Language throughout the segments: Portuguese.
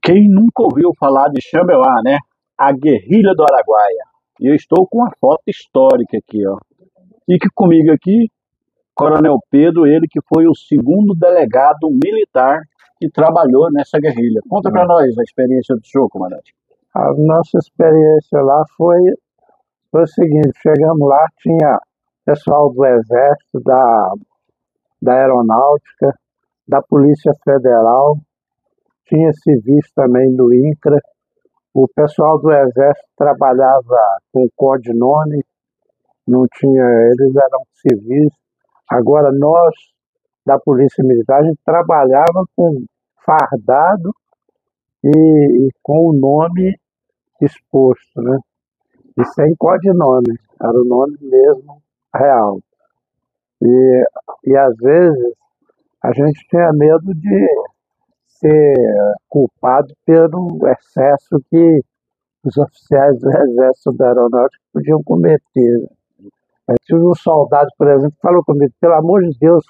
Quem nunca ouviu falar de Xambioá, né? A guerrilha do Araguaia. E eu estou com uma foto histórica aqui, ó. Fique comigo aqui, Coronel Pedro, ele que foi o segundo delegado militar que trabalhou nessa guerrilha. Conta para nós a experiência do senhor, comandante. A nossa experiência lá foi o seguinte: chegamos lá, tinha pessoal do Exército, da Aeronáutica, da Polícia Federal, tinha civis também do INCRA. O pessoal do Exército trabalhava com codinome, não tinha, eles eram civis. Agora nós, da Polícia Militar, a gente trabalhava com fardado e com o nome exposto, né? E sem codinome, era o nome mesmo real. E às vezes a gente tinha medo de ser culpado pelo excesso que os oficiais do Exército da Aeronáutica podiam cometer. Aí tive um soldado, por exemplo, que falou comigo: pelo amor de Deus,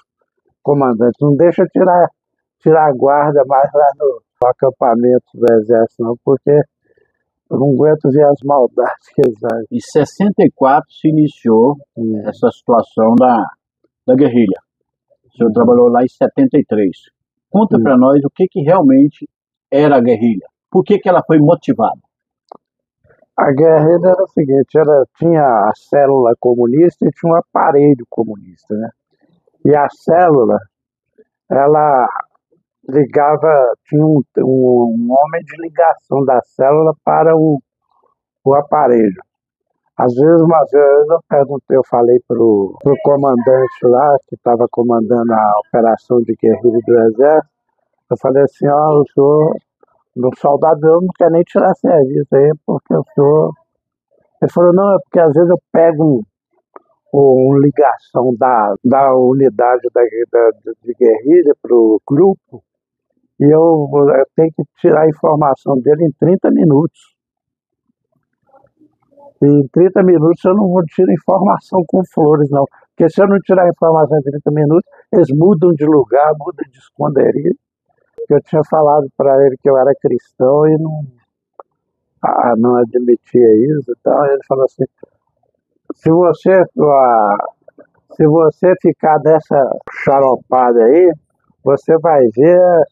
comandante, não deixa eu tirar a guarda mais lá no acampamento do Exército, não, porque eu não aguento ver as maldades que eles fazem. Em 64 se iniciou essa situação da guerrilha. O senhor trabalhou lá em 73. Conta para nós o que realmente era a guerrilha. Por que ela foi motivada? A guerrilha era o seguinte: tinha a célula comunista e tinha um aparelho comunista, né? E a célula, ela ligava, tinha um homem de ligação da célula para o aparelho. Às vezes, uma vez eu falei pro comandante lá, que estava comandando a operação de guerrilha do Exército, eu falei assim: ó, o senhor, o soldado não quer nem tirar serviço aí, porque o senhor... Ele falou: não, é porque às vezes eu pego uma ligação da unidade de guerrilha para o grupo e eu tenho que tirar a informação dele em 30 minutos. E em 30 minutos eu não vou tirar informação com flores, não. Porque se eu não tirar a informação em 30 minutos, eles mudam de lugar, mudam de esconderijo. Eu tinha falado para ele que eu era cristão e não admitia isso e tal. Ele falou assim: se você ficar dessa xaropada aí, você vai ver,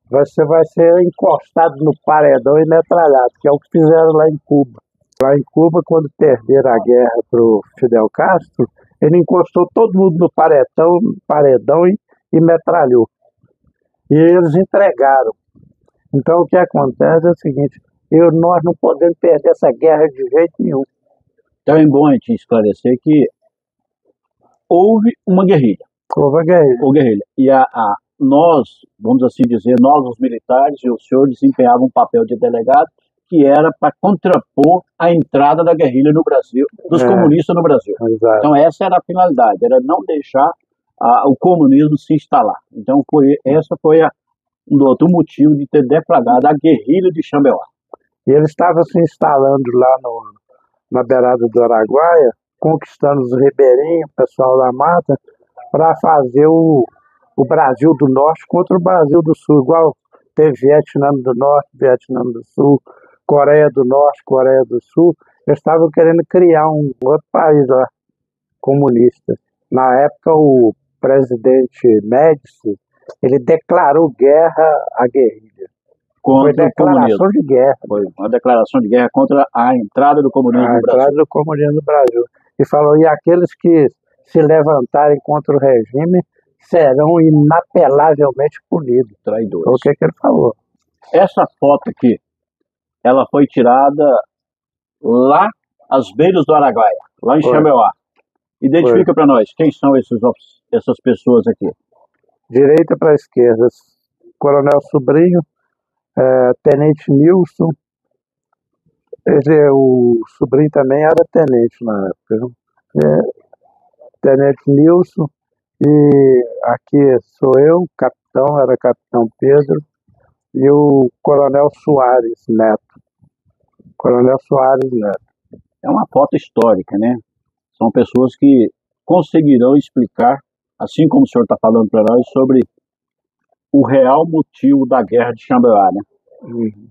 você vai ser encostado no paredão e metralhado, que é o que fizeram lá em Cuba. Lá em Cuba, quando perderam a guerra para o Fidel Castro, ele encostou todo mundo no paredão e metralhou. E eles entregaram. Então o que acontece é o seguinte: nós não podemos perder essa guerra de jeito nenhum. Então é bom a gente esclarecer que houve uma guerrilha. Houve a guerrilha. Ou guerrilha. E nós, vamos assim dizer, nós os militares e o senhor desempenhavam um papel de delegado que era para contrapor a entrada da guerrilha no Brasil, dos comunistas no Brasil. Exato. Então essa era a finalidade, era não deixar o comunismo se instalar. Então essa foi um outro motivo de ter deflagrado a guerrilha de Xambioá. E eles estavam se instalando lá na beirada do Araguaia, conquistando os ribeirinhos, o pessoal da mata, para fazer o Brasil do Norte contra o Brasil do Sul, igual teve Vietnã do Norte, Vietnã do Sul, Coreia do Norte, Coreia do Sul. Eles estavam querendo criar um outro país lá, comunista. Na época, o presidente Médici, ele declarou guerra à guerrilha. Foi declaração de guerra. Foi uma declaração de guerra contra a entrada do comunismo no Brasil. A entrada do comunismo no Brasil. E falou: e aqueles que se levantarem contra o regime serão inapelavelmente punidos. Traidores. Foi o que ele falou. Essa foto aqui, ela foi tirada lá às beiras do Araguaia, lá em Xambioá. Identifica para nós, quem são essas pessoas aqui? Direita para esquerda: Coronel Sobrinho, Tenente Nilson. O Sobrinho também era tenente na época. Tenente Nilson. E aqui sou eu, capitão, era Capitão Pedro, e o Coronel Soares Neto. Coronel Soares Neto. É uma foto histórica, né? São pessoas que conseguirão explicar, assim como o senhor está falando para nós, sobre o real motivo da guerra de Xambioá, né? Uhum.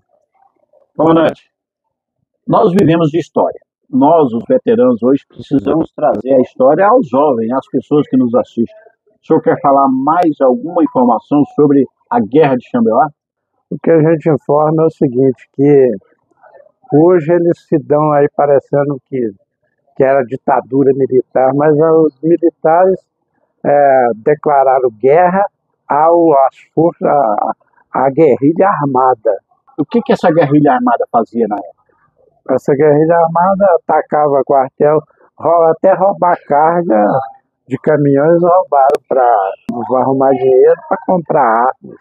Comandante, nós vivemos de história. Nós, os veteranos, hoje precisamos trazer a história aos jovens, às pessoas que nos assistem. O senhor quer falar mais alguma informação sobre a Guerra de Xambioá? O que a gente informa é o seguinte, que hoje eles se dão aí parecendo que era ditadura militar, mas os militares declararam guerra às forças, à guerrilha armada. O que essa guerrilha armada fazia na época? Essa guerrilha armada atacava quartel, até roubar carga de caminhões roubaram para arrumar dinheiro para comprar armas.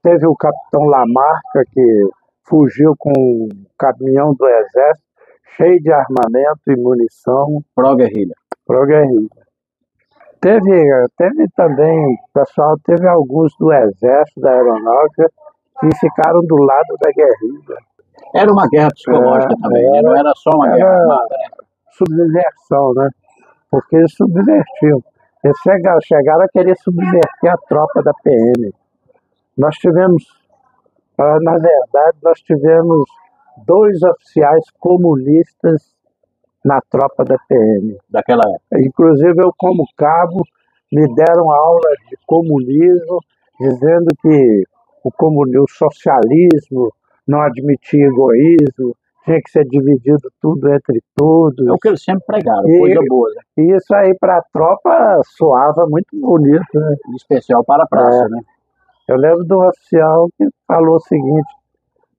Teve o capitão Lamarca que fugiu com um caminhão do exército cheio de armamento e munição. Pró-guerrilha. Pró-guerrilha. Teve também, pessoal, teve alguns do exército, da aeronáutica, que ficaram do lado da guerrilha. Era uma guerra psicológica também, né? Não era só uma guerra armada, né? Subversão, né? Porque eles subvertiam. Eles chegaram a querer subverter a tropa da PM. Nós tivemos, na verdade, nós tivemos 2 oficiais comunistas na tropa da PM. Daquela época. Inclusive eu, como cabo, me deram aula de comunismo, dizendo que o socialismo não admitia egoísmo, tinha que ser dividido tudo entre todos. É o que eles sempre pregaram, coisa boa, né? E isso aí para a tropa soava muito bonito, né? Em especial para a praça, né? Eu lembro do oficial que falou o seguinte: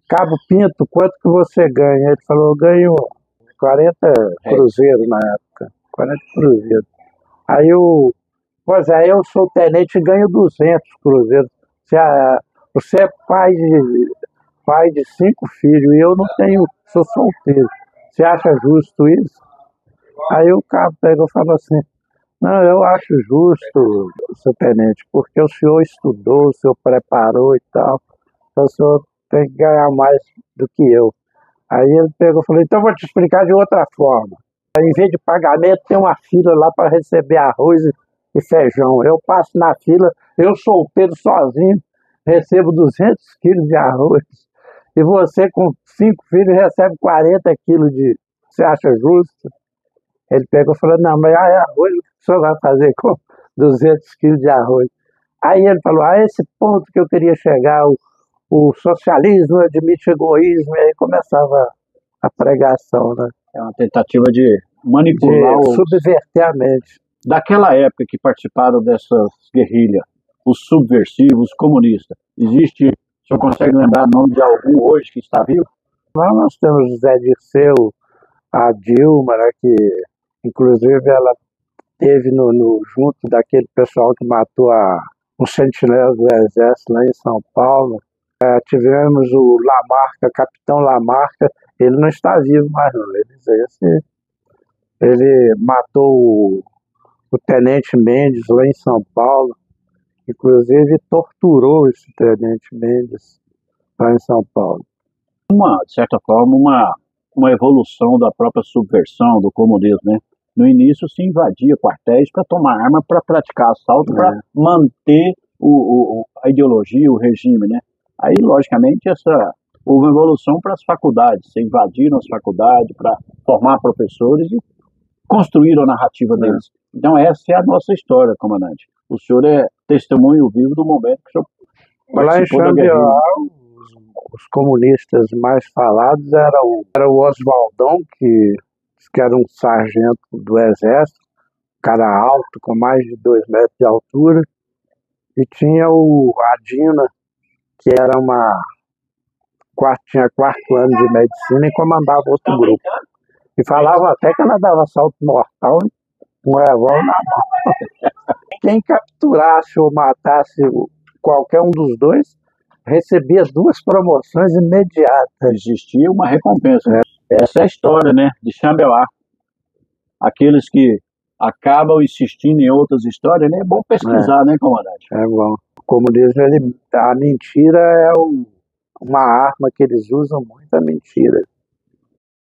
Cabo Pinto, quanto que você ganha? Ele falou: eu ganho 40 cruzeiros na época, 40 cruzeiros. Aí eu sou tenente e ganho 200 cruzeiros. Você é pai de 5 filhos e eu não tenho, sou solteiro. Você acha justo isso? Aí o cabo pegou e falou assim: não, eu acho justo, seu tenente, porque o senhor estudou, o senhor preparou e tal, então o senhor tem que ganhar mais do que eu. Aí ele pegou e falou: então eu vou te explicar de outra forma. Em vez de pagamento, tem uma fila lá para receber arroz e feijão. Eu passo na fila, eu solteiro sozinho, recebo 200 quilos de arroz. E você, com 5 filhos, recebe 40 quilos de... Você acha justo? Ele pegou e falou: não, mas aí arroz, o que o senhor vai fazer com 200 quilos de arroz? Aí ele falou: a esse ponto que eu queria chegar, o socialismo admite egoísmo, e aí começava a pregação, né? É uma tentativa de manipular subverter a mente. Daquela época que participaram dessas guerrilhas, os subversivos, os comunistas, existe, o senhor consegue lembrar o nome de algum hoje que está vivo? Nós temos o Zé Dirceu, a Dilma, né, que inclusive ela teve junto daquele pessoal que matou um sentinela do exército lá em São Paulo. Tivemos o Lamarca, capitão Lamarca, ele não está vivo mais não. Ele matou o tenente Mendes lá em São Paulo, inclusive torturou esse tenente Mendes lá em São Paulo. De certa forma, uma evolução da própria subversão do comunismo, né? No início se invadia quartéis para tomar arma, para praticar assalto, para manter a ideologia, o regime, né? Aí, logicamente, houve uma evolução para as faculdades, se invadiram as faculdades para formar professores e construíram a narrativa deles. Então, essa é a nossa história, comandante. O senhor é testemunho vivo do momento que o senhor participou da guerrilha. Lá em Xambioá, os comunistas mais falados era o Oswaldão, que era um sargento do exército, cara alto, com mais de 2 metros de altura, e tinha a Dina, que era tinha 4º ano de medicina e comandava outro grupo. E falavam até que ela dava salto mortal com um revólver na mão. Quem capturasse ou matasse qualquer um dos dois recebia 2 promoções imediatas. Existia uma recompensa. Essa é a história, né, de Xambioá. Aqueles que acabam insistindo em outras histórias, né? É bom pesquisar, né, comandante? É bom. O comunismo, a mentira é uma arma que eles usam muito, a mentira.